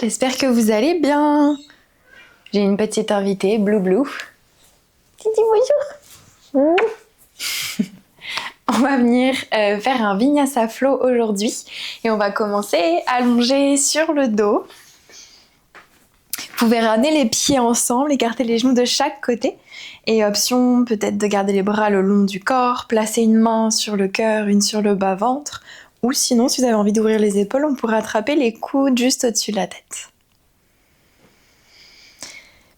J'espère que vous allez bien. J'ai une petite invitée, Blue Blue. Tu dis bonjour. On va venir faire un vinyasa flow aujourd'hui et on va commencer allongé sur le dos. Vous pouvez ramener les pieds ensemble, écarter les genoux de chaque côté et option peut-être de garder les bras le long du corps, placer une main sur le cœur, une sur le bas-ventre ou sinon si vous avez envie d'ouvrir les épaules, on pourrait attraper les coudes juste au-dessus de la tête.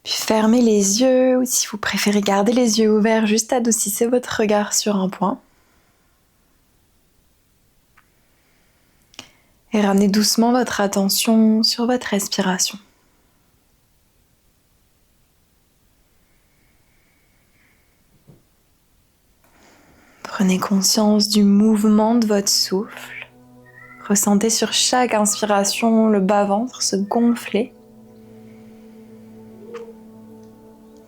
Puis fermez les yeux ou si vous préférez garder les yeux ouverts, juste adoucissez votre regard sur un point. Et ramenez doucement votre attention sur votre respiration. Prenez conscience du mouvement de votre souffle. Ressentez sur chaque inspiration le bas-ventre se gonfler.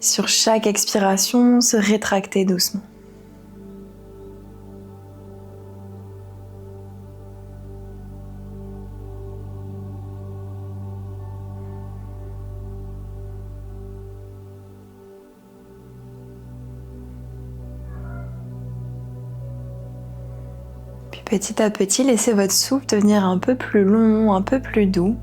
Sur chaque expiration, se rétracter doucement. Puis petit à petit, laissez votre souffle devenir un peu plus long, un peu plus doux.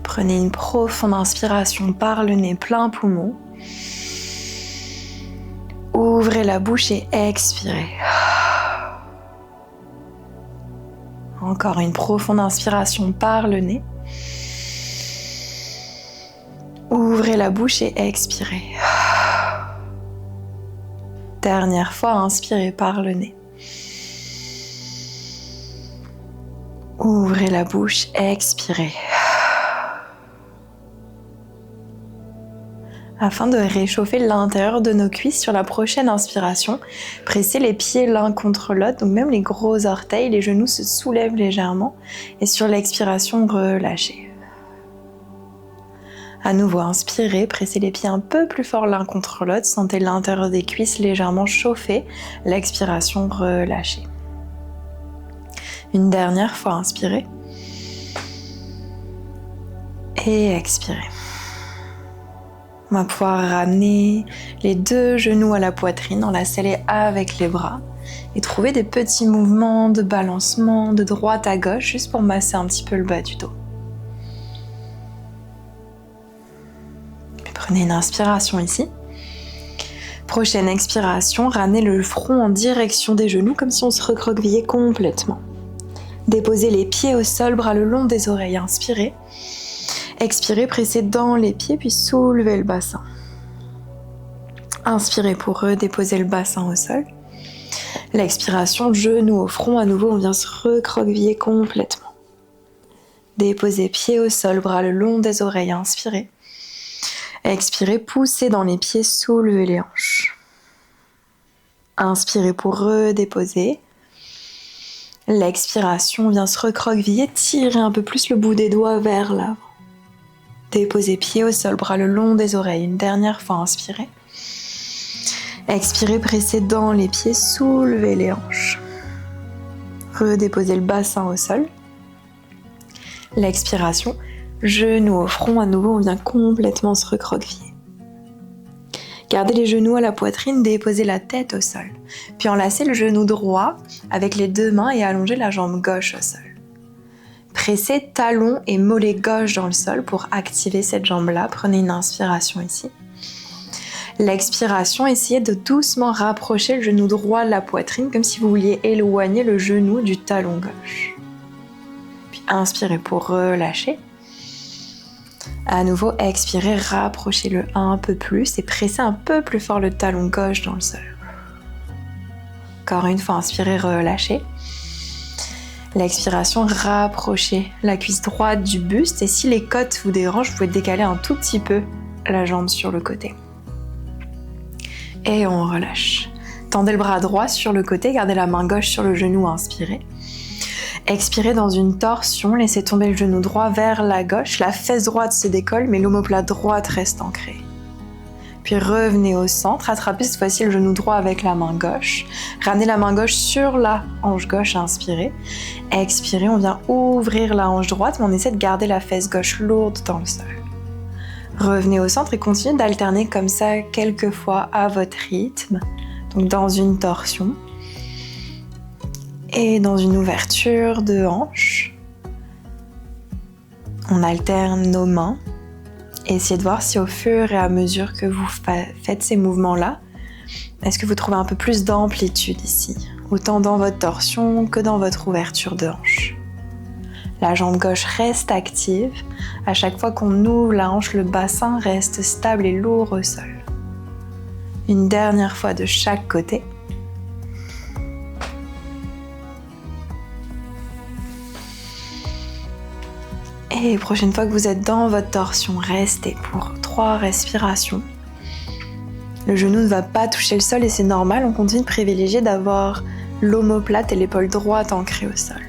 Prenez une profonde inspiration par le nez, plein poumon. Ouvrez la bouche et expirez. Encore une profonde inspiration par le nez. Ouvrez la bouche et expirez. Dernière fois, inspirez par le nez. Ouvrez la bouche, expirez. Afin de réchauffer l'intérieur de nos cuisses sur la prochaine inspiration, pressez les pieds l'un contre l'autre, donc même les gros orteils, les genoux se soulèvent légèrement et sur l'expiration, relâchez. À nouveau, inspirez, pressez les pieds un peu plus fort l'un contre l'autre, sentez l'intérieur des cuisses légèrement chauffer, l'expiration, relâchez. Une dernière fois, inspirez et expirez. On va pouvoir ramener les deux genoux à la poitrine, enlacer avec les bras et trouver des petits mouvements de balancement de droite à gauche juste pour masser un petit peu le bas du dos. Puis prenez une inspiration ici. Prochaine expiration, ramenez le front en direction des genoux comme si on se recroquevillait complètement. Déposez les pieds au sol, bras le long des oreilles, inspirez. Expirez, pressez dans les pieds, puis soulevez le bassin. Inspirez pour redéposer le bassin au sol. L'expiration, genoux au front, à nouveau on vient se recroqueviller complètement. Déposez pieds au sol, bras le long des oreilles, inspirez. Expirez, poussez dans les pieds, soulevez les hanches. Inspirez pour redéposer. L'expiration vient se recroqueviller, tirez un peu plus le bout des doigts vers l'avant. Déposez pieds au sol, bras le long des oreilles. Une dernière fois, inspirez. Expirez, pressez dans les pieds, soulevez les hanches. Redéposez le bassin au sol. L'expiration, genoux au front, à nouveau, on vient complètement se recroqueviller. Gardez les genoux à la poitrine, déposez la tête au sol. Puis enlacez le genou droit avec les deux mains et allongez la jambe gauche au sol. Pressez talon et mollet gauche dans le sol pour activer cette jambe-là. Prenez une inspiration ici. L'expiration, essayez de doucement rapprocher le genou droit de la poitrine comme si vous vouliez éloigner le genou du talon gauche. Puis inspirez pour relâcher. À nouveau, expirez, rapprochez-le un peu plus et pressez un peu plus fort le talon gauche dans le sol. Encore une fois, inspirez, relâchez. L'expiration, rapprochez la cuisse droite du buste et si les côtes vous dérangent, vous pouvez décaler un tout petit peu la jambe sur le côté. Et on relâche. Tendez le bras droit sur le côté, gardez la main gauche sur le genou, inspirez. Expirez dans une torsion, laissez tomber le genou droit vers la gauche, la fesse droite se décolle mais l'omoplate droite reste ancrée. Puis revenez au centre, attrapez cette fois-ci le genou droit avec la main gauche, ramenez la main gauche sur la hanche gauche, inspirez. Expirez, on vient ouvrir la hanche droite mais on essaie de garder la fesse gauche lourde dans le sol. Revenez au centre et continuez d'alterner comme ça quelques fois à votre rythme, donc dans une torsion. Et dans une ouverture de hanche, on alterne nos mains et essayez de voir si au fur et à mesure que vous faites ces mouvements-là, est-ce que vous trouvez un peu plus d'amplitude ici, autant dans votre torsion que dans votre ouverture de hanche. La jambe gauche reste active, à chaque fois qu'on ouvre la hanche, le bassin reste stable et lourd au sol. Une dernière fois de chaque côté. Et prochaine fois que vous êtes dans votre torsion, restez pour 3 respirations. Le genou ne va pas toucher le sol et c'est normal, on continue de privilégier d'avoir l'omoplate et l'épaule droite ancrées au sol.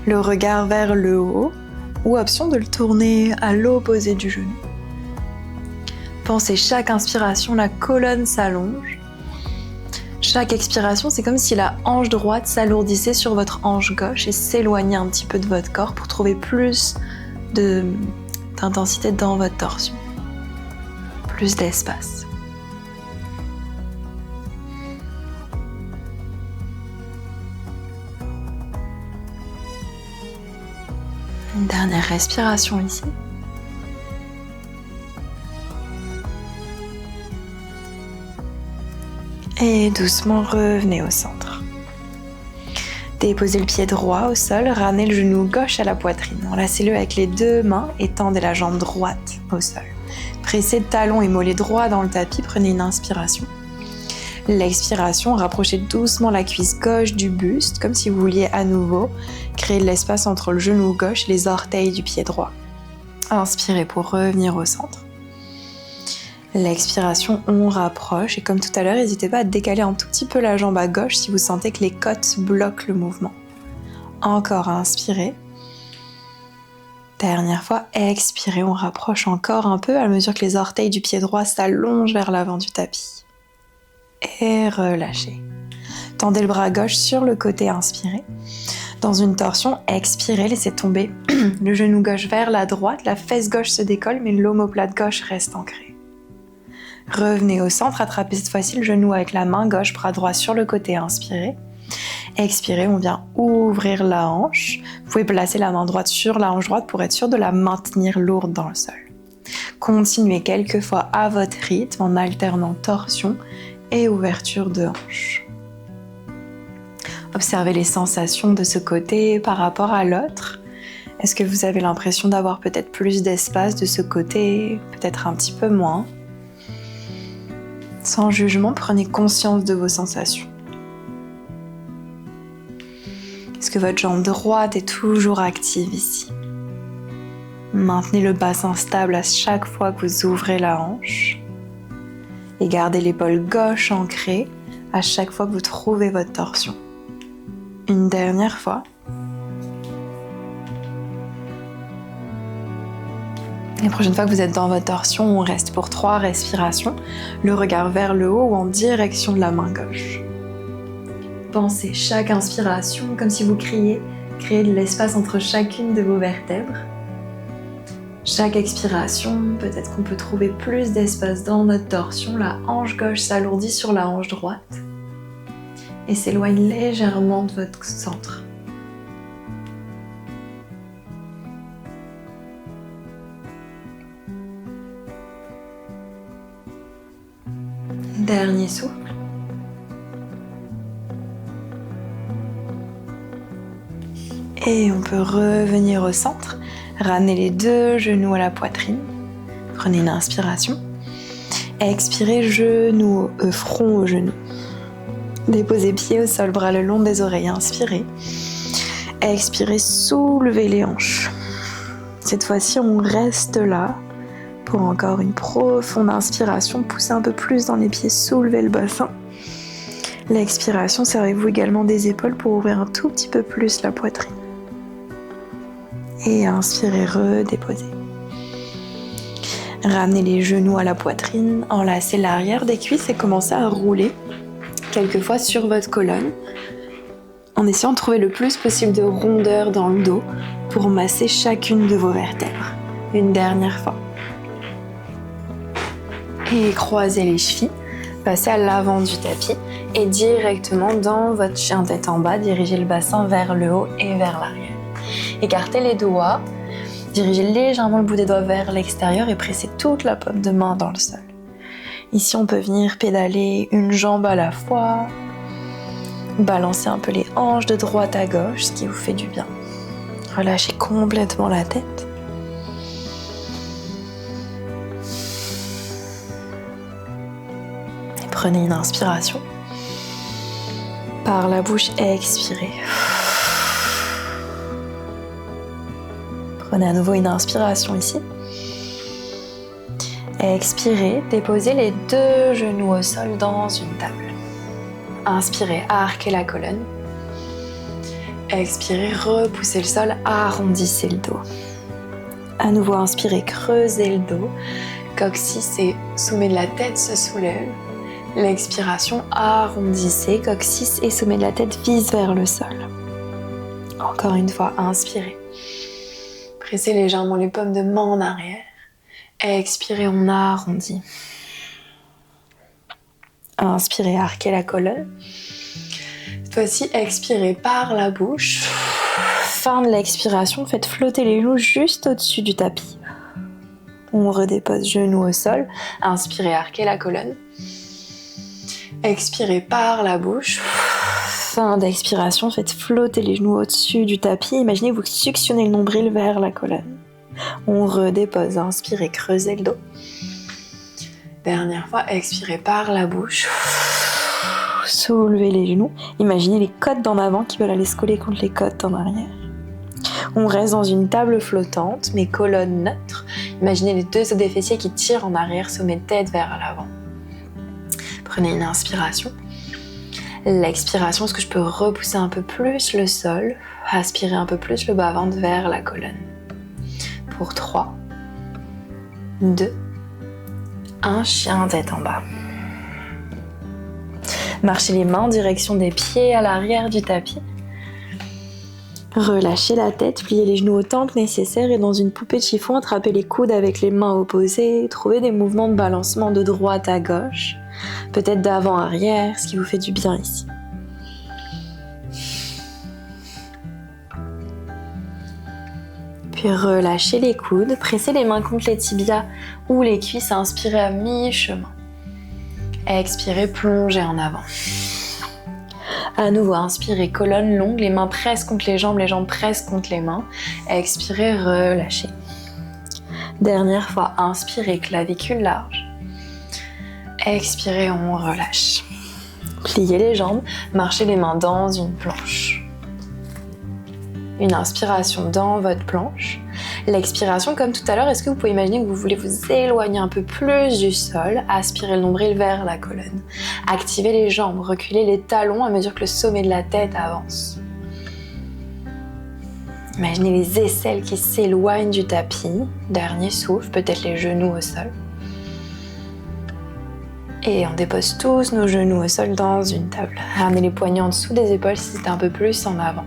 Le regard vers le haut, ou option de le tourner à l'opposé du genou. Pensez chaque inspiration, la colonne s'allonge. Chaque expiration, c'est comme si la hanche droite s'alourdissait sur votre hanche gauche et s'éloignait un petit peu de votre corps pour trouver plus d'intensité dans votre torsion, plus d'espace. Une dernière respiration ici. Et doucement revenez au centre. Déposez le pied droit au sol, ramenez le genou gauche à la poitrine. Enlacez-le avec les 2 mains et tendez la jambe droite au sol. Pressez talons et mollets droits dans le tapis, prenez une inspiration. L'expiration, rapprochez doucement la cuisse gauche du buste, comme si vous vouliez à nouveau créer de l'espace entre le genou gauche et les orteils du pied droit. Inspirez pour revenir au centre. L'expiration, on rapproche et comme tout à l'heure, n'hésitez pas à décaler un tout petit peu la jambe à gauche si vous sentez que les côtes bloquent le mouvement. Encore inspirez. Dernière fois, expirez, on rapproche encore un peu à mesure que les orteils du pied droit s'allongent vers l'avant du tapis. Et relâchez. Tendez le bras gauche sur le côté, inspirez. Dans une torsion, expirez, laissez tomber le genou gauche vers la droite, la fesse gauche se décolle mais l'omoplate gauche reste ancrée. Revenez au centre, attrapez cette fois-ci le genou avec la main gauche, bras droit sur le côté, inspirez. Expirez, on vient ouvrir la hanche. Vous pouvez placer la main droite sur la hanche droite pour être sûr de la maintenir lourde dans le sol. Continuez quelques fois à votre rythme en alternant torsion et ouverture de hanche. Observez les sensations de ce côté par rapport à l'autre. Est-ce que vous avez l'impression d'avoir peut-être plus d'espace de ce côté, peut-être un petit peu moins ? Sans jugement, prenez conscience de vos sensations. Est-ce que votre jambe droite est toujours active ici ? Maintenez le bassin stable à chaque fois que vous ouvrez la hanche. Et gardez l'épaule gauche ancrée à chaque fois que vous trouvez votre torsion. Une dernière fois. La prochaine fois que vous êtes dans votre torsion, on reste pour 3 respirations, le regard vers le haut ou en direction de la main gauche. Pensez chaque inspiration comme si vous criez, créez de l'espace entre chacune de vos vertèbres. Chaque expiration, peut-être qu'on peut trouver plus d'espace dans notre torsion, la hanche gauche s'alourdit sur la hanche droite et s'éloigne légèrement de votre centre. Dernier souffle. Et on peut revenir au centre, ramener les 2 genoux à la poitrine. Prenez une inspiration. Expirez, front au genou. Déposez pied au sol, bras le long des oreilles. Inspirez. Expirez, soulevez les hanches. Cette fois-ci, on reste là. Pour encore une profonde inspiration, poussez un peu plus dans les pieds, soulevez le bassin. L'expiration, servez-vous également des épaules pour ouvrir un tout petit peu plus la poitrine. Et inspirez, redéposez. Ramenez les genoux à la poitrine, enlacez l'arrière des cuisses et commencez à rouler quelquefois sur votre colonne en essayant de trouver le plus possible de rondeur dans le dos pour masser chacune de vos vertèbres. Une dernière fois. Et croisez les chevilles, passez à l'avant du tapis et directement dans votre chien tête en bas, dirigez le bassin vers le haut et vers l'arrière. Écartez les doigts, dirigez légèrement le bout des doigts vers l'extérieur et pressez toute la paume de main dans le sol. Ici, on peut venir pédaler une jambe à la fois, balancer un peu les hanches de droite à gauche, ce qui vous fait du bien. Relâchez complètement la tête. Et prenez une inspiration. Par la bouche, expirez. Prenez à nouveau une inspiration ici. Expirez, déposez les deux genoux au sol dans une table. Inspirez, arquez la colonne. Expirez, repoussez le sol, arrondissez le dos. À nouveau, inspirez, creusez le dos. Coccyx et sommet de la tête se soulèvent. L'expiration, arrondissez. Coccyx et sommet de la tête visent vers le sol. Encore une fois, inspirez. Pressez légèrement les paumes de main en arrière. Expirez, on arrondit. Inspirez, arquez la colonne. Cette fois-ci, expirez par la bouche. Fin de l'expiration, faites flotter les genoux juste au-dessus du tapis. On redépose genoux au sol. Inspirez, arquez la colonne. Expirez par la bouche. Fin d'expiration, faites flotter les genoux au-dessus du tapis. Imaginez que vous suctionnez le nombril vers la colonne. On redépose, inspirez, creusez le dos. Dernière fois, expirez par la bouche. Soulevez les genoux. Imaginez les côtes en avant qui veulent aller se coller contre les côtes en arrière. On reste dans une table flottante, mais colonne neutre. Imaginez les deux os des fessiers qui tirent en arrière, sommet de tête vers l'avant. Prenez une inspiration. L'expiration, est-ce que je peux repousser un peu plus le sol? Aspirer un peu plus le bas-ventre vers la colonne. Pour 3, 2, 1, chien tête en bas. Marchez les mains en direction des pieds à l'arrière du tapis. Relâchez la tête, pliez les genoux autant que nécessaire et dans une poupée de chiffon, attrapez les coudes avec les mains opposées. Trouvez des mouvements de balancement de droite à gauche, peut-être d'avant à arrière, ce qui vous fait du bien ici. Puis relâchez les coudes, pressez les mains contre les tibias ou les cuisses, inspirez à mi-chemin. Expirez, plongez en avant. À nouveau, inspirez, colonne longue, les mains pressent contre les jambes pressent contre les mains. Expirez, relâchez. Dernière fois, inspirez, clavicule large. Expirez, on relâche. Pliez les jambes, marchez les mains dans une planche. Une inspiration dans votre planche. L'expiration, comme tout à l'heure, est-ce que vous pouvez imaginer que vous voulez vous éloigner un peu plus du sol, aspirer le nombril vers la colonne. Activez les jambes, reculez les talons à mesure que le sommet de la tête avance. Imaginez les aisselles qui s'éloignent du tapis. Dernier souffle, peut-être les genoux au sol. Et on dépose tous nos genoux au sol dans une table. Ramenez les poignets en dessous des épaules si c'est un peu plus en avant.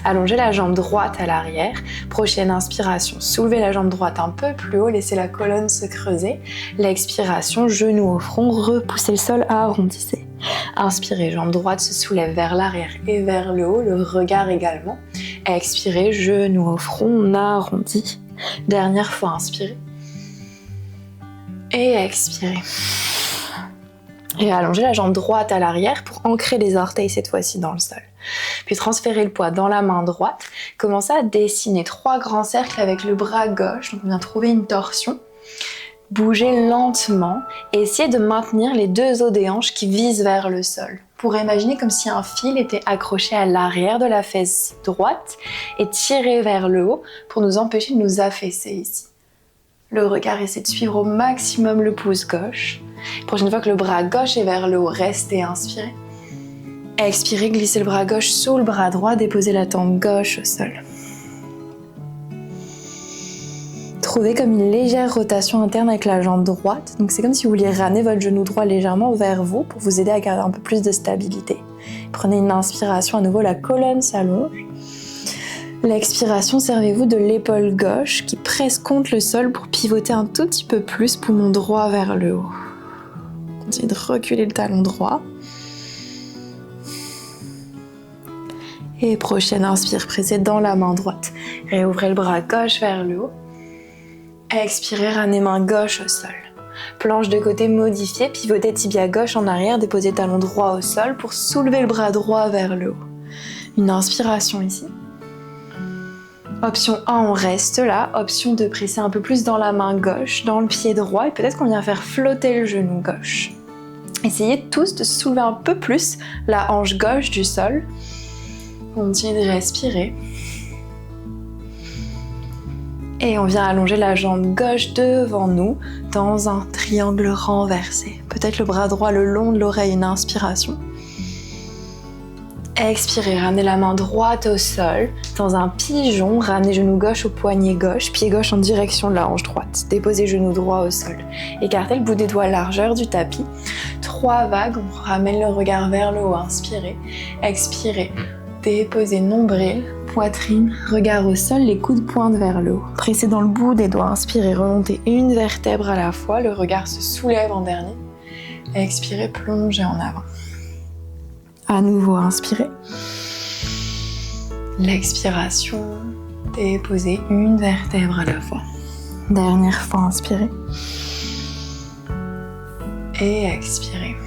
Allongez la jambe droite à l'arrière. Prochaine inspiration, soulevez la jambe droite un peu plus haut, laissez la colonne se creuser. L'expiration, genoux au front, repoussez le sol, arrondissez. Inspirez, jambe droite se soulève vers l'arrière et vers le haut, le regard également. Expirez, genoux au front, on arrondit. Dernière fois, inspirez. Et expirez. Et allongez la jambe droite à l'arrière pour ancrer les orteils cette fois-ci dans le sol. Puis transférez le poids dans la main droite. Commencez à dessiner 3 grands cercles avec le bras gauche. Donc on vient trouver une torsion. Bougez lentement et essayez de maintenir les 2 os des hanches qui visent vers le sol. Vous pourrez imaginer comme si un fil était accroché à l'arrière de la fesse droite et tiré vers le haut pour nous empêcher de nous affaisser ici. Le regard essaie de suivre au maximum le pouce gauche. Prochaine fois que le bras gauche est vers le haut, restez inspirez. Expirez, glissez le bras gauche sous le bras droit, déposez la tempe gauche au sol. Trouvez comme une légère rotation interne avec la jambe droite. Donc c'est comme si vous vouliez ramener votre genou droit légèrement vers vous pour vous aider à garder un peu plus de stabilité. Prenez une inspiration, à nouveau la colonne s'allonge. L'expiration, servez-vous de l'épaule gauche qui presse contre le sol pour pivoter un tout petit peu plus, poumon droit vers le haut. Continuez de reculer le talon droit. Et prochaine inspire, pressez dans la main droite. Réouvrez le bras gauche vers le haut. Expirez, ramenez main gauche au sol. Planche de côté modifiée, pivotez tibia gauche en arrière, déposez talon droit au sol pour soulever le bras droit vers le haut. Une inspiration ici. Option 1, on reste là. Option 2, presser un peu plus dans la main gauche, dans le pied droit et peut-être qu'on vient faire flotter le genou gauche. Essayez tous de soulever un peu plus la hanche gauche du sol. Continuez de respirer. Et on vient allonger la jambe gauche devant nous dans un triangle renversé. Peut-être le bras droit le long de l'oreille, une inspiration. Expirez, ramenez la main droite au sol. Dans un pigeon, ramenez genou gauche au poignet gauche, pied gauche en direction de la hanche droite. Déposez genou droit au sol. Écartez le bout des doigts largeur du tapis. 3 vagues, on ramène le regard vers le haut. Inspirez, expirez. Déposez nombril, poitrine, regard au sol, les coudes pointent vers le haut. Pressez dans le bout des doigts, inspirez, remontez une vertèbre à la fois, le regard se soulève en dernier. Expirez, plongez en avant. À nouveau, inspirez. L'expiration, déposez une vertèbre à la fois. Dernière fois, inspirez. Et expirez.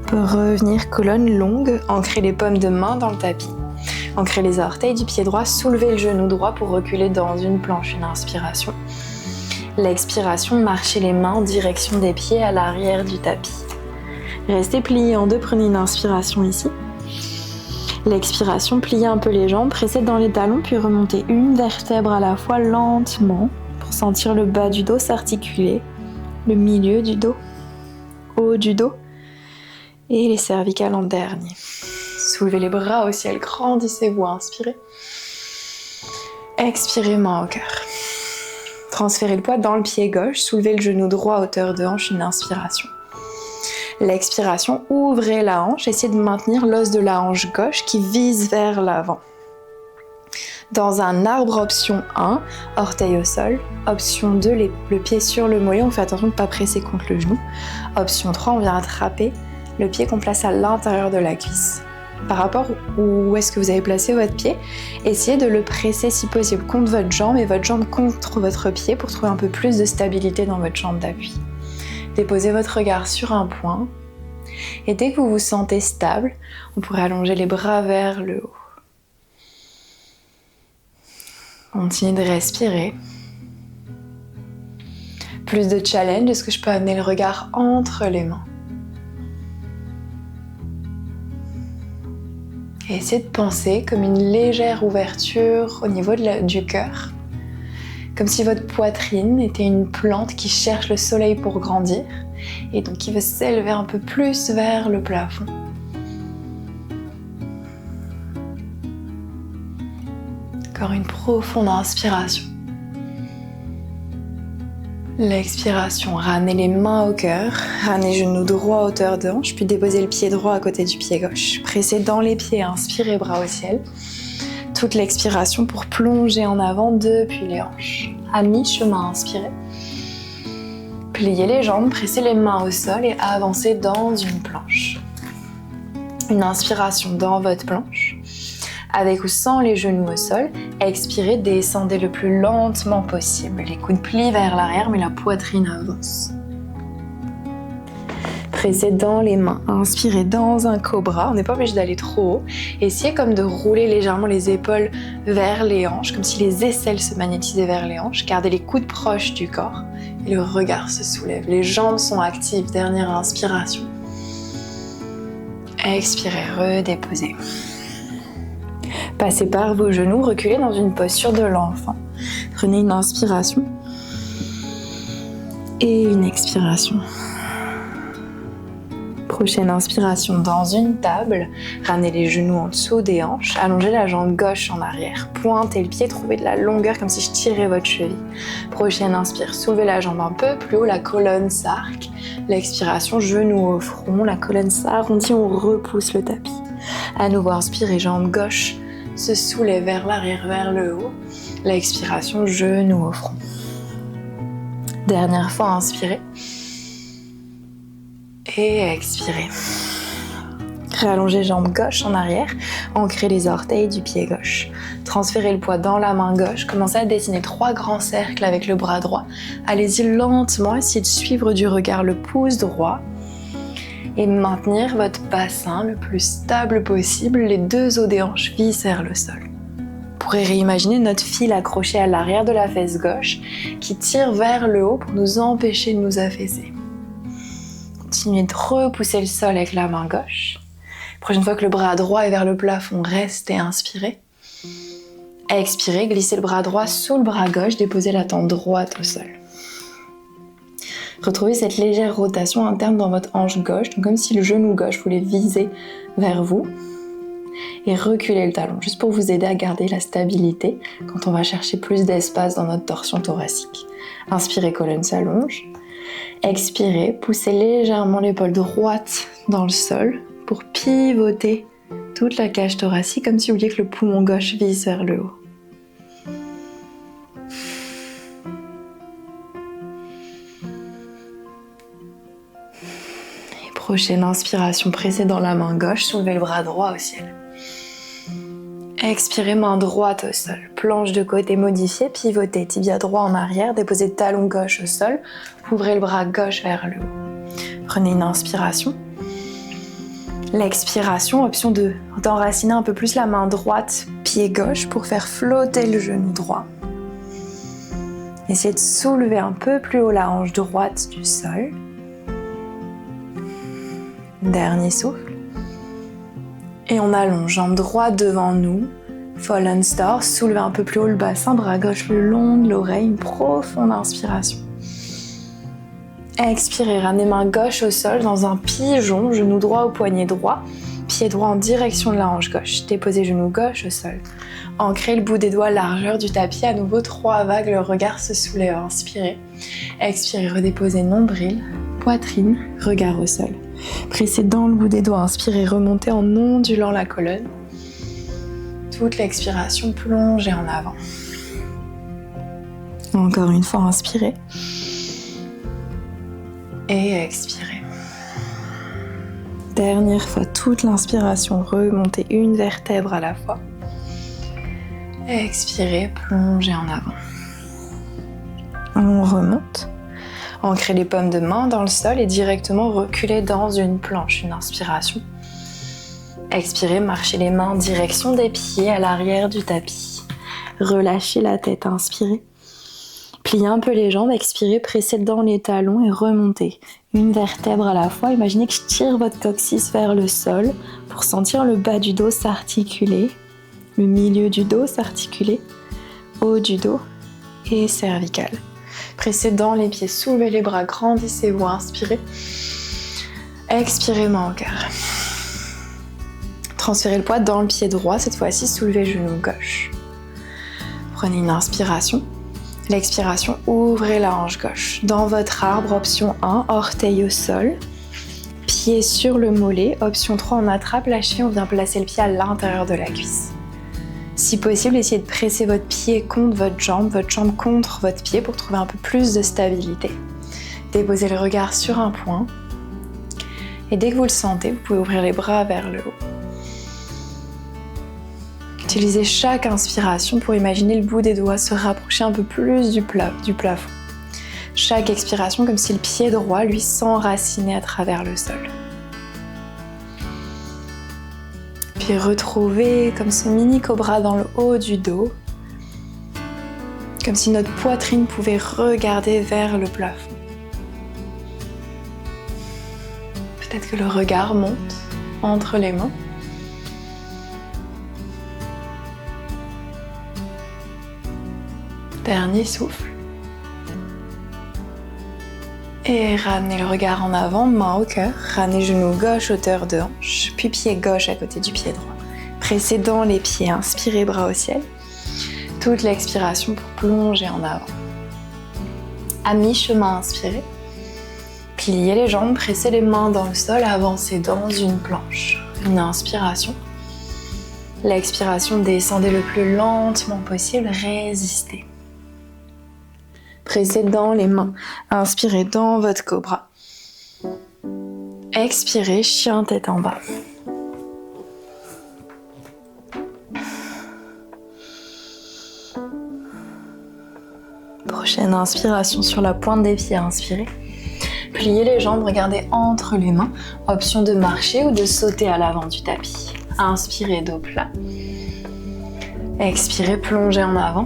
Pour revenir, colonne longue, ancrez les paumes de main dans le tapis. Ancrez les orteils du pied droit, soulevez le genou droit pour reculer dans une planche, une inspiration. L'expiration, marchez les mains en direction des pieds à l'arrière du tapis. Restez pliés en deux, prenez une inspiration ici. L'expiration, pliez un peu les jambes, pressez dans les talons, puis remontez une vertèbre à la fois lentement pour sentir le bas du dos s'articuler, le milieu du dos, haut du dos et les cervicales en dernier. Soulevez les bras au ciel, grandissez-vous, inspirez. Expirez, main au cœur. Transférez le poids dans le pied gauche, soulevez le genou droit à hauteur de hanche, une inspiration. L'expiration, ouvrez la hanche, essayez de maintenir l'os de la hanche gauche qui vise vers l'avant. Dans un arbre, option 1, orteil au sol. Option 2, le pied sur le mollet, on fait attention de ne pas presser contre le genou. Option 3, on vient attraper le pied qu'on place à l'intérieur de la cuisse. Par rapport où est-ce que vous avez placé votre pied, essayez de le presser si possible contre votre jambe et votre jambe contre votre pied pour trouver un peu plus de stabilité dans votre jambe d'appui. Déposez votre regard sur un point et dès que vous vous sentez stable, on pourrait allonger les bras vers le haut. Continuez de respirer. Plus de challenge, est-ce que je peux amener le regard entre les mains? Et essayez de penser comme une légère ouverture au niveau du cœur. Comme si votre poitrine était une plante qui cherche le soleil pour grandir et donc qui veut s'élever un peu plus vers le plafond. Encore une profonde inspiration. L'expiration, ramenez les mains au cœur, ramenez genou droit à hauteur de hanche, puis déposez le pied droit à côté du pied gauche. Pressez dans les pieds, inspirez bras au ciel. Toute l'expiration pour plonger en avant depuis les hanches. À mi-chemin, inspirez. Pliez les jambes, pressez les mains au sol et avancez dans une planche. Une inspiration dans votre planche. Avec ou sans les genoux au sol, expirez, descendez le plus lentement possible. Les coudes plient vers l'arrière, mais la poitrine avance. Pressez dans les mains, inspirez dans un cobra, on n'est pas obligé d'aller trop haut. Essayez comme de rouler légèrement les épaules vers les hanches, comme si les aisselles se magnétisaient vers les hanches. Gardez les coudes proches du corps et le regard se soulève. Les jambes sont actives, dernière inspiration. Expirez, redéposez. Passez par vos genoux, reculez dans une posture de l'enfant. Prenez une inspiration et une expiration. Prochaine inspiration dans une table. Ramenez les genoux en dessous des hanches. Allongez la jambe gauche en arrière. Pointez le pied, trouvez de la longueur comme si je tirais votre cheville. Prochaine inspire, soulevez la jambe un peu plus haut, la colonne s'arque. L'expiration, genoux au front, la colonne s'arrondit, on repousse le tapis. À nouveau, inspirez, jambe gauche se soulève vers l'arrière, vers le haut. L'expiration, genoux au front. Dernière fois, inspirez. Et expirez. Réallongez jambe gauche en arrière, ancrez les orteils du pied gauche. Transférez le poids dans la main gauche, commencez à dessiner 3 grands cercles avec le bras droit. Allez-y lentement, essayez de suivre du regard le pouce droit et maintenir votre bassin le plus stable possible, les 2 os des hanches visent vers le sol. Vous pourrez réimaginer notre fil accroché à l'arrière de la fesse gauche qui tire vers le haut pour nous empêcher de nous affaisser. Continuez de repousser le sol avec la main gauche. Prochaine fois que le bras droit est vers le plafond, restez inspirez. Expirez, glissez le bras droit sous le bras gauche, déposez la tente droite au sol. Retrouvez cette légère rotation interne dans votre hanche gauche, donc comme si le genou gauche voulait viser vers vous. Et reculez le talon, juste pour vous aider à garder la stabilité quand on va chercher plus d'espace dans notre torsion thoracique. Inspirez, colonne s'allonge. Expirez, poussez légèrement l'épaule droite dans le sol pour pivoter toute la cage thoracique comme si vous vouliez que le poumon gauche vise vers le haut. Et prochaine inspiration, pressez dans la main gauche, soulevez le bras droit au ciel. Expirez, main droite au sol, planche de côté modifiée, pivotez, tibia droit en arrière, déposez talon gauche au sol, ouvrez le bras gauche vers le haut. Prenez une inspiration. L'expiration, option d'enraciner un peu plus la main droite, pied gauche pour faire flotter le genou droit. Essayez de soulever un peu plus haut la hanche droite du sol. Dernier souffle. Et on allonge, jambe droite devant nous, Fallen Star, soulevez un peu plus haut le bassin, bras gauche le long de l'oreille, une profonde inspiration. Expirez, ramenez main gauche au sol dans un pigeon, genou droit au poignet droit, pied droit en direction de la hanche gauche, déposez genou gauche au sol. Ancrez le bout des doigts largeur du tapis, à nouveau 3 vagues, le regard se soulève, inspirez. Expirez, redéposez nombril, poitrine, regard au sol. Pressez dans le bout des doigts, inspirez, remontez en ondulant la colonne. Toute l'expiration, plongez en avant. Encore une fois, inspirez. Et expirez. Dernière fois, toute l'inspiration, remontez une vertèbre à la fois. Expirez, plongez en avant. On remonte. Ancrez les paumes de main dans le sol et directement reculez dans une planche, une inspiration. Expirez, marchez les mains en direction des pieds à l'arrière du tapis. Relâchez la tête, inspirez. Pliez un peu les jambes, expirez, pressez dans les talons et remontez. Une vertèbre à la fois, imaginez que je tire votre coccyx vers le sol pour sentir le bas du dos s'articuler, le milieu du dos s'articuler, haut du dos et cervical. Pressez dans les pieds, soulevez les bras, grandissez-vous, inspirez. Expirez, main au cœur. Transférez le poids dans le pied droit, cette fois-ci soulevez le genou gauche. Prenez une inspiration. L'expiration, ouvrez la hanche gauche. Dans votre arbre, option 1, orteil au sol. Pied sur le mollet. Option 3, on attrape la cheville, on vient placer le pied à l'intérieur de la cuisse. Si possible, essayez de presser votre pied contre votre jambe contre votre pied pour trouver un peu plus de stabilité. Déposez le regard sur un point. Et dès que vous le sentez, vous pouvez ouvrir les bras vers le haut. Utilisez chaque inspiration pour imaginer le bout des doigts se rapprocher un peu plus du plafond. Chaque expiration comme si le pied droit lui s'enracinait à travers le sol. Puis retrouvez comme ce mini cobra dans le haut du dos, comme si notre poitrine pouvait regarder vers le plafond. Peut-être que le regard monte entre les mains. Dernier souffle. Et ramenez le regard en avant, main au cœur. Ramenez genou gauche, hauteur de hanche, puis pied gauche à côté du pied droit. Pressez dans les pieds, inspirez bras au ciel. Toute l'expiration pour plonger en avant. À mi-chemin, inspirez. Pliez les jambes, pressez les mains dans le sol, avancez dans une planche. Une inspiration. L'expiration, descendez le plus lentement possible, résistez. Pressez dans les mains, inspirez dans votre cobra. Expirez, chien tête en bas. Prochaine inspiration sur la pointe des pieds, inspirez. Pliez les jambes, regardez entre les mains. Option de marcher ou de sauter à l'avant du tapis. Inspirez, dos plat. Expirez, plongez en avant.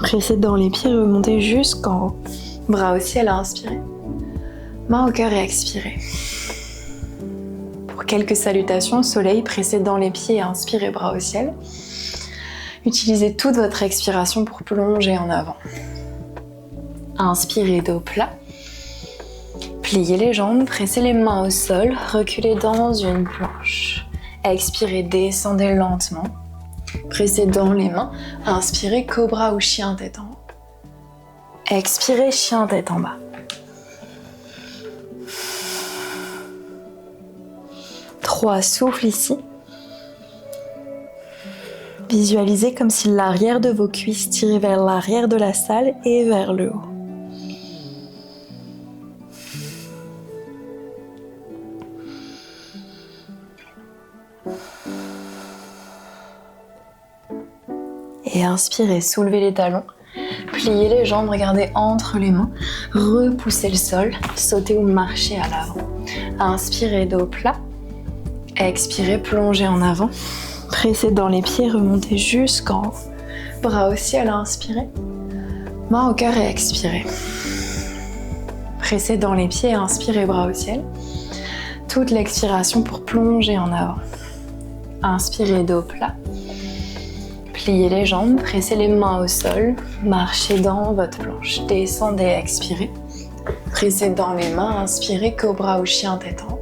Pressez dans les pieds, remontez jusqu'en haut. Bras au ciel, inspirez. Main au cœur et expirez. Pour quelques salutations, soleil, pressez dans les pieds et inspirez, bras au ciel. Utilisez toute votre expiration pour plonger en avant. Inspirez, dos plat. Pliez les jambes, pressez les mains au sol, reculez dans une planche. Expirez, descendez lentement. Pressez dans les mains, inspirez, cobra ou chien tête en haut. Expirez, chien tête en bas. 3, souffle ici. Visualisez comme si l'arrière de vos cuisses tirait vers l'arrière de la salle et vers le haut. Et inspirez, soulevez les talons, pliez les jambes, regardez entre les mains, repoussez le sol, sautez ou marchez à l'avant. Inspirez, dos plat, expirez, plongez en avant, pressez dans les pieds, remontez jusqu'en haut, bras au ciel, inspirez, main au cœur et expirez. Pressez dans les pieds, inspirez, bras au ciel, toute l'expiration pour plonger en avant. Inspirez, dos plat. Pliez les jambes, pressez les mains au sol, marchez dans votre planche, descendez, expirez. Pressez dans les mains, inspirez, cobra ou chien tête en haut.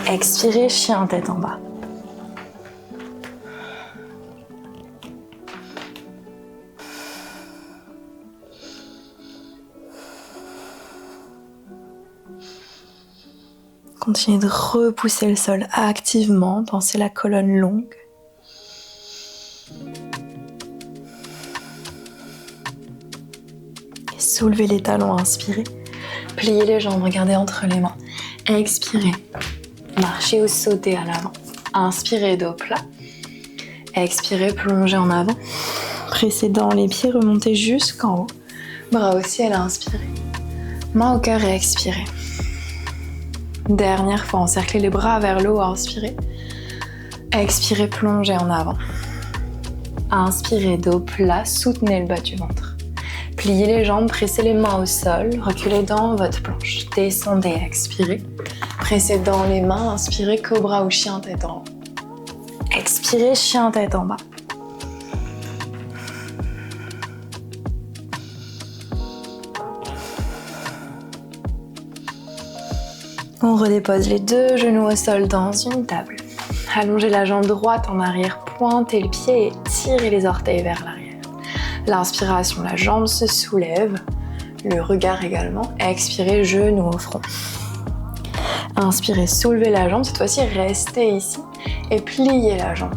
Expirez, chien tête en bas. Continuez de repousser le sol activement, pensez la colonne longue. Soulevez les talons, inspirez. Pliez les jambes, regardez entre les mains. Expirez. Marchez ou sautez à l'avant. Inspirez, dos plat. Expirez, plongez en avant. Pressez dans les pieds, remontez jusqu'en haut. Bras au ciel, inspirez. Main au cœur et expirez. Dernière fois, encerclez les bras vers le haut, inspirez. Expirez, plongez en avant. Inspirez, dos plat, soutenez le bas du ventre. Pliez les jambes, pressez les mains au sol, reculez dans votre planche. Descendez, expirez. Pressez dans les mains, inspirez, cobra ou chien tête en haut. Expirez, chien tête en bas. On redépose les deux genoux au sol dans une table. Allongez la jambe droite en arrière, pointez le pied et tirez les orteils vers l'arrière. L'inspiration, la jambe se soulève, le regard également. Expirez, genou au front. Inspirez, soulevez la jambe, cette fois-ci restez ici et pliez la jambe.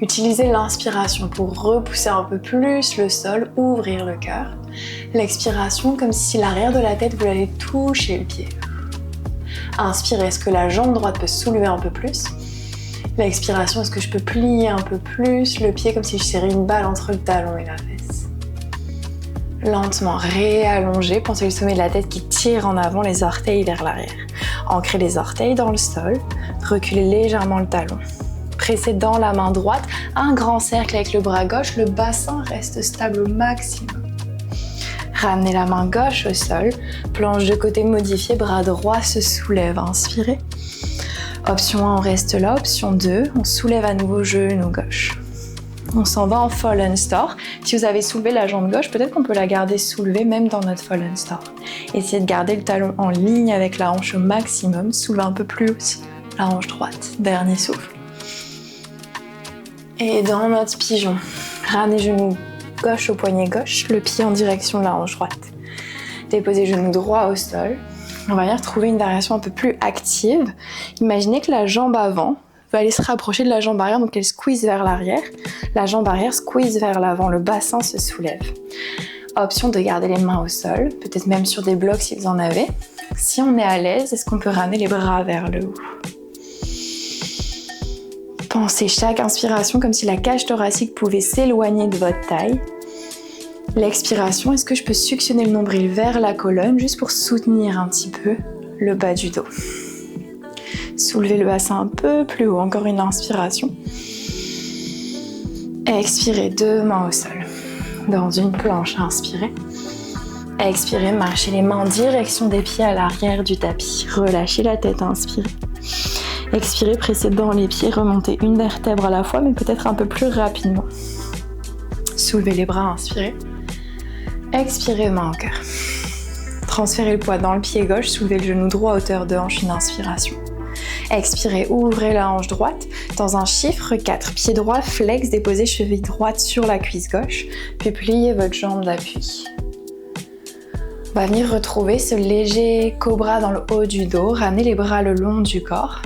Utilisez l'inspiration pour repousser un peu plus le sol, ouvrir le cœur. L'expiration, comme si l'arrière de la tête, vous allez toucher le pied. Inspirez, est-ce que la jambe droite peut soulever un peu plus? L'expiration, est-ce que je peux plier un peu plus le pied comme si je serrais une balle entre le talon et la fesse? Lentement, réallongez, pensez le sommet de la tête qui tire en avant, les orteils vers l'arrière. Ancrez les orteils dans le sol, reculez légèrement le talon. Pressez dans la main droite, un grand cercle avec le bras gauche, le bassin reste stable au maximum. Ramenez la main gauche au sol, planche de côté modifiée, bras droit se soulève, inspirez. Option 1, on reste là. Option 2, on soulève à nouveau genou gauche. On s'en va en Fallen Star. Si vous avez soulevé la jambe gauche, peut-être qu'on peut la garder soulevée même dans notre Fallen Star. Essayez de garder le talon en ligne avec la hanche au maximum. Soulevez un peu plus haut la hanche droite. Dernier souffle. Et dans notre pigeon, ramenez genou gauche au poignet gauche, le pied en direction de la hanche droite. Déposez genou droit au sol. On va venir trouver une variation un peu plus active. Imaginez que la jambe avant va aller se rapprocher de la jambe arrière, donc elle squeeze vers l'arrière. La jambe arrière squeeze vers l'avant, le bassin se soulève. Option de garder les mains au sol, peut-être même sur des blocs si vous en avez. Si on est à l'aise, est-ce qu'on peut ramener les bras vers le haut? Pensez chaque inspiration comme si la cage thoracique pouvait s'éloigner de votre taille. L'expiration, est-ce que je peux suctionner le nombril vers la colonne juste pour soutenir un petit peu le bas du dos? Soulevez le bassin un peu plus haut, encore une inspiration. Expirez, 2 mains au sol. Dans une planche, inspirez. Expirez, marchez les mains en direction des pieds à l'arrière du tapis. Relâchez la tête, inspirez. Expirez, pressez dans les pieds, remontez une vertèbre à la fois, mais peut-être un peu plus rapidement. Soulevez les bras, inspirez. Expirez, main au cœur. Transférez le poids dans le pied gauche, soulevez le genou droit à hauteur de hanche, une inspiration. Expirez, ouvrez la hanche droite. Dans un chiffre 4, pied droit, flex, déposez cheville droite sur la cuisse gauche, puis pliez votre jambe d'appui. On va venir retrouver ce léger cobra dans le haut du dos, ramenez les bras le long du corps.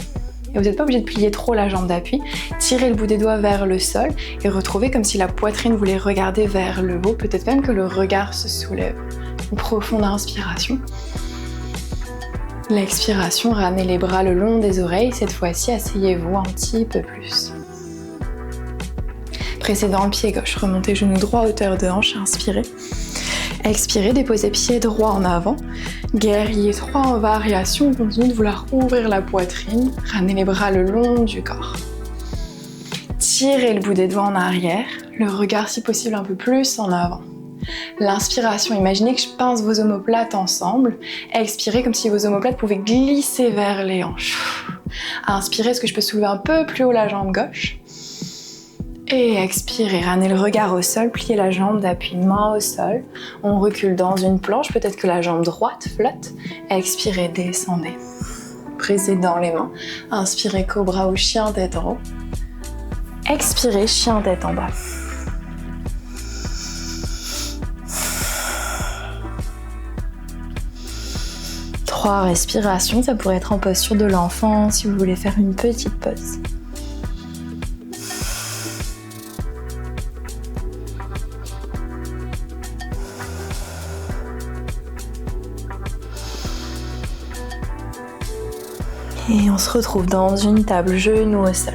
Et vous n'êtes pas obligé de plier trop la jambe d'appui. Tirez le bout des doigts vers le sol et retrouvez comme si la poitrine voulait regarder vers le haut, peut-être même que le regard se soulève. Une profonde inspiration. L'expiration, ramenez les bras le long des oreilles. Cette fois-ci, asseyez-vous un petit peu plus. Pressez dans le pied gauche, remontez genou droit à hauteur de hanche, inspirez. Expirez, déposez pied droit en avant. Guerrier 3 en variation, continuez de vouloir ouvrir la poitrine. Ramenez les bras le long du corps. Tirez le bout des doigts en arrière, le regard si possible un peu plus en avant. L'inspiration, imaginez que je pince vos omoplates ensemble. Expirez comme si vos omoplates pouvaient glisser vers les hanches. Inspirez, est-ce que je peux soulever un peu plus haut la jambe gauche? Et expirez, ramenez le regard au sol, pliez la jambe d'appui, main au sol. On recule dans une planche, peut-être que la jambe droite flotte. Expirez, descendez. Pressez dans les mains. Inspirez, cobra ou chien tête en haut. Expirez, chien tête en bas. Trois respirations, ça pourrait être en posture de l'enfant si vous voulez faire une petite pause. Et on se retrouve dans une table, genou au sol.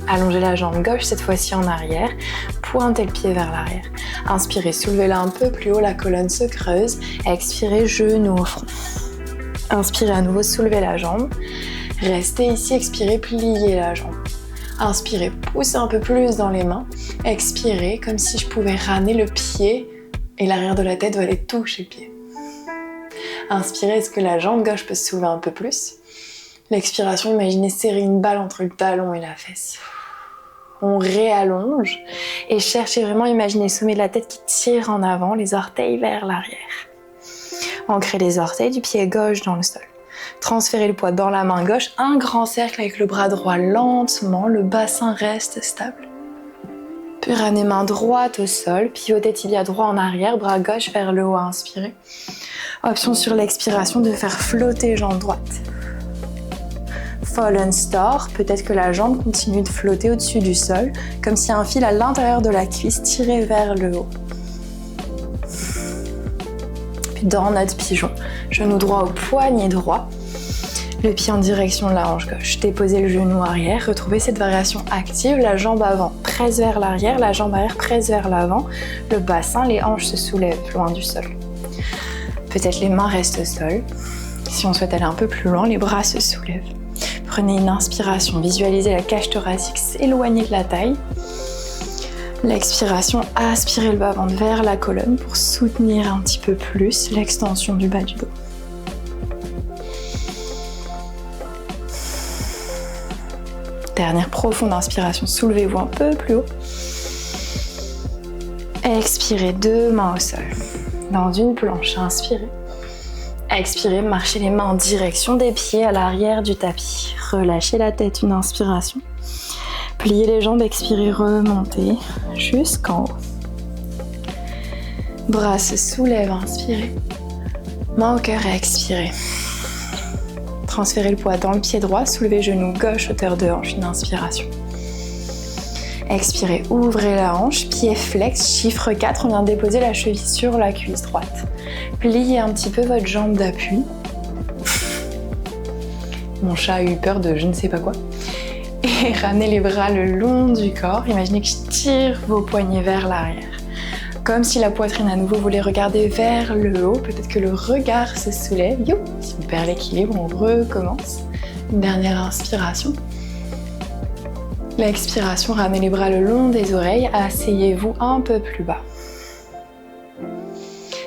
Allongez la jambe gauche, cette fois-ci en arrière. Pointez le pied vers l'arrière. Inspirez, soulevez-la un peu plus haut, la colonne se creuse. Expirez, genou au front. Inspirez à nouveau, soulevez la jambe. Restez ici, expirez, pliez la jambe. Inspirez, poussez un peu plus dans les mains. Expirez, comme si je pouvais ramener le pied et l'arrière de la tête va aller toucher le pied. Inspirez, est-ce que la jambe gauche peut se soulever un peu plus? L'expiration, imaginez serrer une balle entre le talon et la fesse. On réallonge et cherchez vraiment à imaginer le sommet de la tête qui tire en avant, les orteils vers l'arrière. Ancrez les orteils du pied gauche dans le sol. Transférez le poids dans la main gauche, un grand cercle avec le bras droit lentement, le bassin reste stable. Puis ramenez main droite au sol, pivotez tibia droit en arrière, bras gauche vers le haut, inspirez. Option sur l'expiration de faire flotter jambe droite. Fallen Star, peut-être que la jambe continue de flotter au-dessus du sol, comme si un fil à l'intérieur de la cuisse tirait vers le haut. Puis dans notre pigeon, genou droit au poignet droit, le pied en direction de la hanche gauche. Déposez le genou arrière, retrouvez cette variation active, la jambe avant presse vers l'arrière, la jambe arrière presse vers l'avant, le bassin, les hanches se soulèvent loin du sol. Peut-être les mains restent au sol. Si on souhaite aller un peu plus loin, les bras se soulèvent. Prenez une inspiration, visualisez la cage thoracique s'éloigner de la taille. L'expiration, aspirez le bas-ventre vers la colonne pour soutenir un petit peu plus l'extension du bas du dos. Dernière profonde inspiration, soulevez-vous un peu plus haut. Expirez, 2 mains au sol. Dans une planche, inspirez. Expirez, marchez les mains en direction des pieds à l'arrière du tapis. Relâchez la tête, une inspiration. Pliez les jambes, expirez, remontez jusqu'en haut. Bras se soulèvent, inspirez. Main au cœur et expirez. Transférez le poids dans le pied droit, soulevez genou gauche, hauteur de hanche, une inspiration. Expirez, ouvrez la hanche, pied flex, chiffre 4, on vient déposer la cheville sur la cuisse droite. Pliez un petit peu votre jambe d'appui. Mon chat a eu peur de je ne sais pas quoi. Et ramenez les bras le long du corps. Imaginez que je tire vos poignets vers l'arrière. Comme si la poitrine à nouveau voulait regarder vers le haut. Peut-être que le regard se soulève. Si on perd l'équilibre, on recommence. Une dernière inspiration. L'expiration, ramenez les bras le long des oreilles. Asseyez-vous un peu plus bas.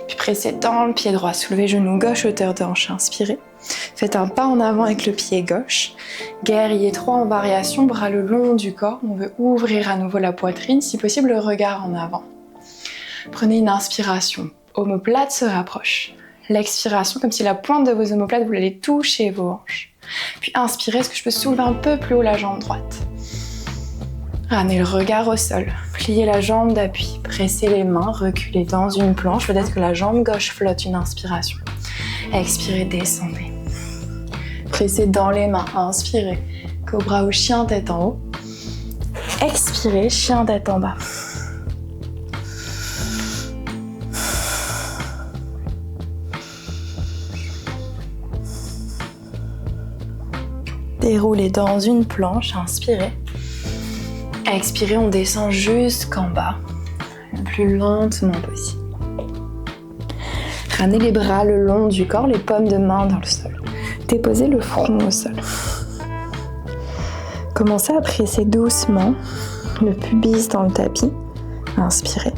Puis pressez dans le pied droit. Soulevez genou gauche, hauteur de hanche. Inspirez. Faites un pas en avant avec le pied gauche. Guerrier 3 en variation, bras le long du corps. On veut ouvrir à nouveau la poitrine, si possible le regard en avant. Prenez une inspiration. Omoplate se rapproche. L'expiration, comme si la pointe de vos omoplates, vous allez toucher vos hanches. Puis inspirez, est-ce que je peux soulever un peu plus haut la jambe droite? Ramenez le regard au sol. Pliez la jambe d'appui. Pressez les mains, reculez dans une planche. Peut-être que la jambe gauche flotte, une inspiration. Expirez, descendez. Pressez dans les mains, inspirez. Cobra ou chien tête en haut. Expirez, chien tête en bas. Déroulez dans une planche, inspirez. Expirez, on descend jusqu'en bas, le plus lentement possible. Ramenez les bras le long du corps, les paumes de main dans le sol. Déposez le front au sol. Commencez à presser doucement le pubis dans le tapis. Inspirez.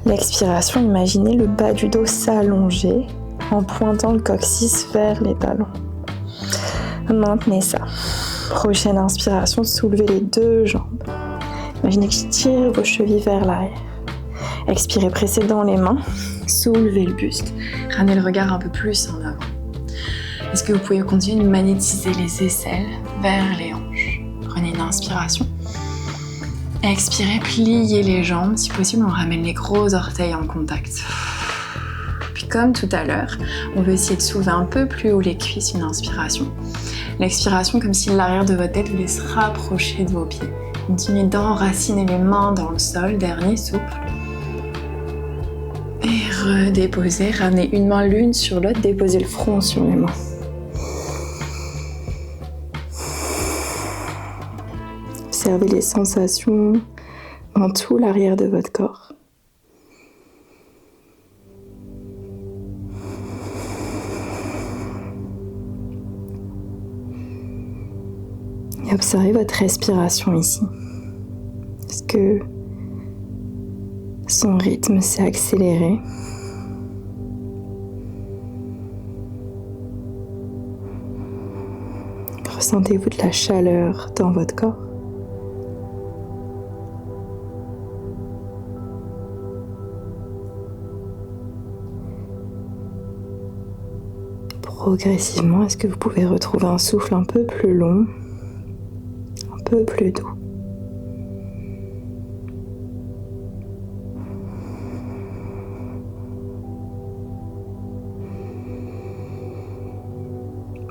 L'expiration, imaginez le bas du dos s'allonger en pointant le coccyx vers les talons. Maintenez ça. Prochaine inspiration, soulevez les deux jambes. Imaginez que je tire vos chevilles vers l'arrière. Expirez, pressez dans les mains. Soulevez le buste. Ramenez le regard un peu plus en avant. Est-ce que vous pouvez continuer de magnétiser les aisselles vers les hanches? Prenez une inspiration. Expirez, pliez les jambes. Si possible, on ramène les gros orteils en contact. Puis comme tout à l'heure, on veut essayer de soulever un peu plus haut les cuisses, une inspiration. L'expiration, comme si l'arrière de votre tête voulait se rapprocher de vos pieds. Continuez d'enraciner les mains dans le sol. Dernier souffle. Et redéposez. Ramenez une main l'une sur l'autre. Déposez le front sur les mains. Observez les sensations dans tout l'arrière de votre corps. Et observez votre respiration ici. Est-ce que son rythme s'est accéléré? Ressentez-vous de la chaleur dans votre corps? Progressivement, est-ce que vous pouvez retrouver un souffle un peu plus long? Un peu plus doux.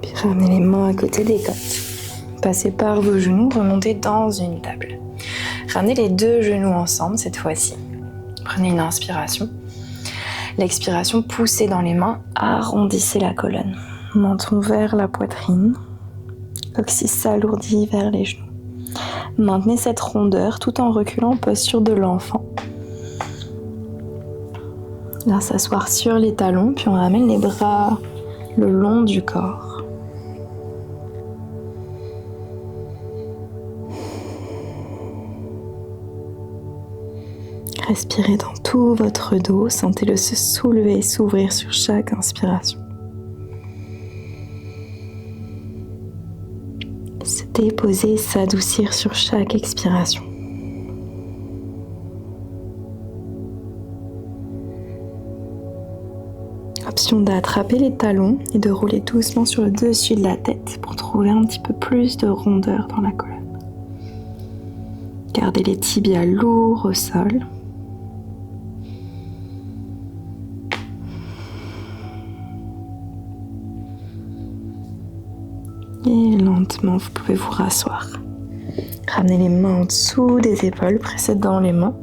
Puis ramenez les mains à côté des côtes. Passez par vos genoux, remontez dans une table. Ramenez les deux genoux ensemble cette fois-ci. Prenez une inspiration. L'expiration, poussez dans les mains, arrondissez la colonne. Menton vers la poitrine. Coccyx s'alourdit vers les genoux. Maintenez cette rondeur tout en reculant en posture de l'enfant. Là, s'asseoir sur les talons, puis on ramène les bras le long du corps. Respirez dans tout votre dos, sentez-le se soulever et s'ouvrir sur chaque inspiration. Se déposer et s'adoucir sur chaque expiration. Option d'attraper les talons et de rouler doucement sur le dessus de la tête pour trouver un petit peu plus de rondeur dans la colonne. Gardez les tibias lourds au sol. Et lentement, vous pouvez vous rasseoir. Ramenez les mains en dessous des épaules, pressez dans les mains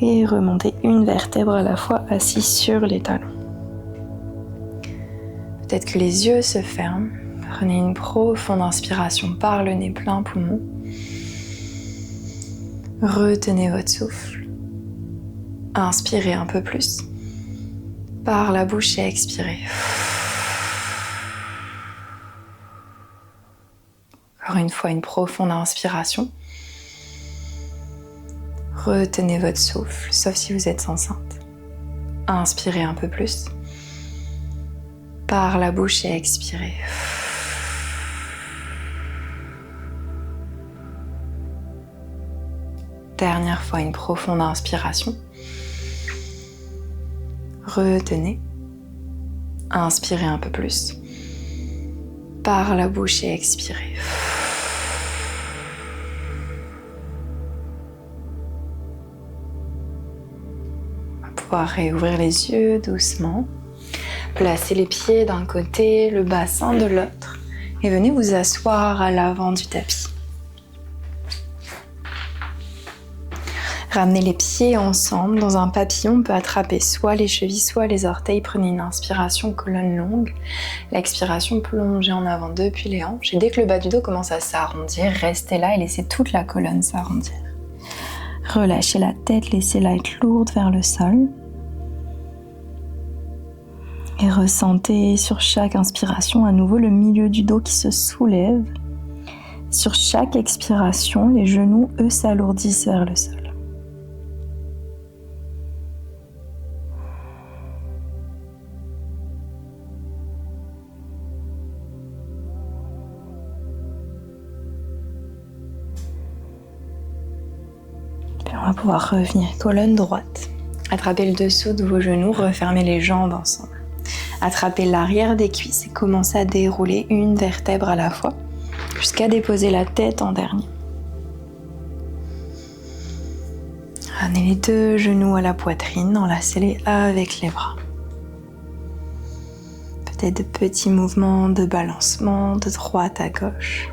et remontez une vertèbre à la fois assis sur les talons. Peut-être que les yeux se ferment. Prenez une profonde inspiration par le nez plein poumon. Retenez votre souffle. Inspirez un peu plus. Par la bouche et expirez. Encore une fois, une profonde inspiration. Retenez votre souffle, sauf si vous êtes enceinte. Inspirez un peu plus. Par la bouche et expirez. Dernière fois, une profonde inspiration. Retenez. Inspirez un peu plus. Par la bouche et expirez. On va pouvoir réouvrir les yeux doucement. Placez les pieds d'un côté, le bassin de l'autre et venez vous asseoir à l'avant du tapis. Ramenez les pieds ensemble. Dans un papillon, on peut attraper soit les chevilles, soit les orteils. Prenez une inspiration, colonne longue. L'expiration, plongez en avant depuis les hanches. Et dès que le bas du dos commence à s'arrondir, restez là et laissez toute la colonne s'arrondir. Relâchez la tête, laissez-la être lourde vers le sol. Et ressentez sur chaque inspiration à nouveau le milieu du dos qui se soulève. Sur chaque expiration, les genoux, eux, s'alourdissent vers le sol. Puis on va pouvoir revenir colonne droite. Attrapez le dessous de vos genoux, refermez les jambes ensemble. Attrapez l'arrière des cuisses et commencez à dérouler une vertèbre à la fois jusqu'à déposer la tête en dernier. Ramenez les deux genoux à la poitrine, enlacez-les avec les bras. Peut-être de petits mouvements de balancement de droite à gauche.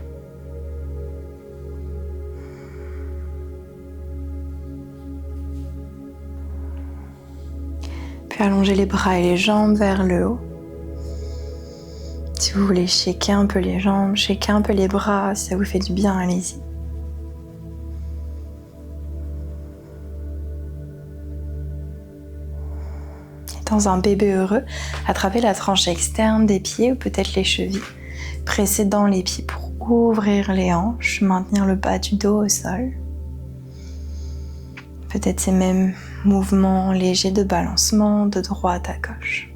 Puis allongez les bras et les jambes vers le haut. Si vous voulez shaker un peu les jambes, shaker un peu les bras, si ça vous fait du bien, allez-y. Et dans un bébé heureux, attrapez la tranche externe des pieds ou peut-être les chevilles. Pressez dans les pieds pour ouvrir les hanches, maintenir le bas du dos au sol. Peut-être ces mêmes mouvements légers de balancement de droite à gauche.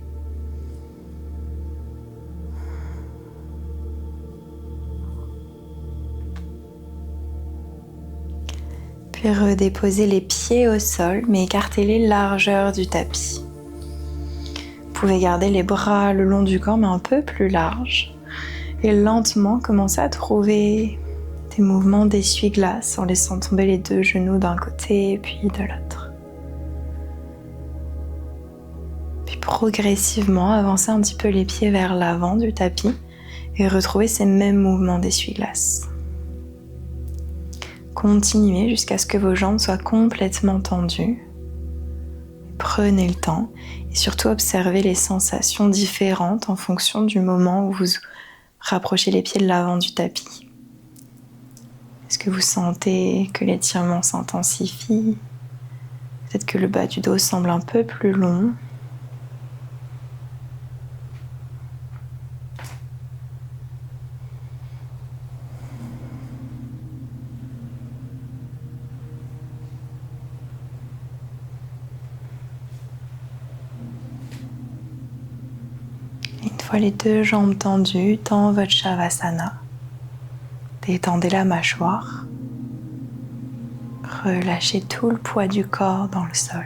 Puis redéposez les pieds au sol, mais écartez-les largeur du tapis. Vous pouvez garder les bras le long du corps, mais un peu plus large. Et lentement, commencez à trouver des mouvements d'essuie-glace en laissant tomber les deux genoux d'un côté puis de l'autre. Puis progressivement, avancez un petit peu les pieds vers l'avant du tapis et retrouvez ces mêmes mouvements d'essuie-glace. Continuez jusqu'à ce que vos jambes soient complètement tendues. Prenez le temps et surtout observez les sensations différentes en fonction du moment où vous rapprochez les pieds de l'avant du tapis. Est-ce que vous sentez que l'étirement s'intensifie? Peut-être que le bas du dos semble un peu plus long. Une fois les deux jambes tendues dans votre Shavasana, détendez la mâchoire, relâchez tout le poids du corps dans le sol.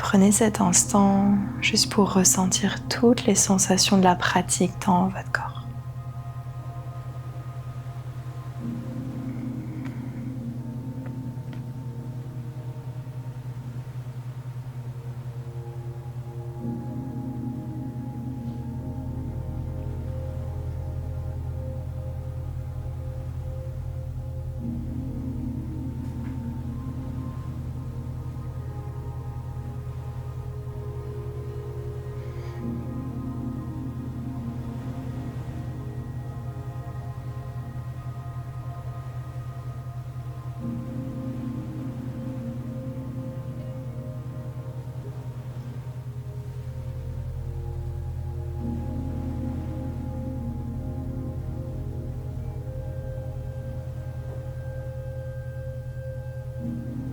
Prenez cet instant juste pour ressentir toutes les sensations de la pratique dans votre corps.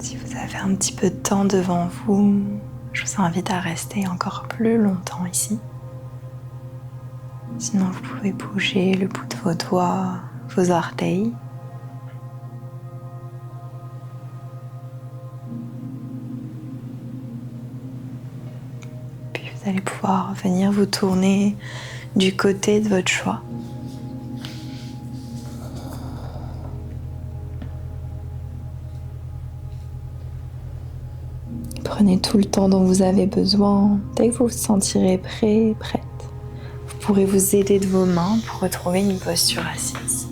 Si vous avez un petit peu de temps devant vous, je vous invite à rester encore plus longtemps ici. Sinon, vous pouvez bouger le bout de vos doigts, vos orteils. Puis vous allez pouvoir venir vous tourner du côté de votre choix. Prenez tout le temps dont vous avez besoin. Dès que vous vous sentirez prêt, prête, vous pourrez vous aider de vos mains pour retrouver une posture assise.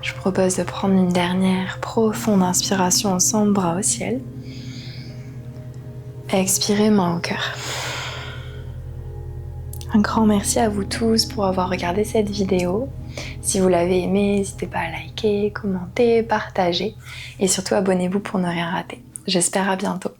Je vous propose de prendre une dernière profonde inspiration ensemble, bras au ciel. Expirez, main au cœur. Un grand merci à vous tous pour avoir regardé cette vidéo. Si vous l'avez aimée, n'hésitez pas à liker, commenter, partager et surtout abonnez-vous pour ne rien rater. J'espère à bientôt.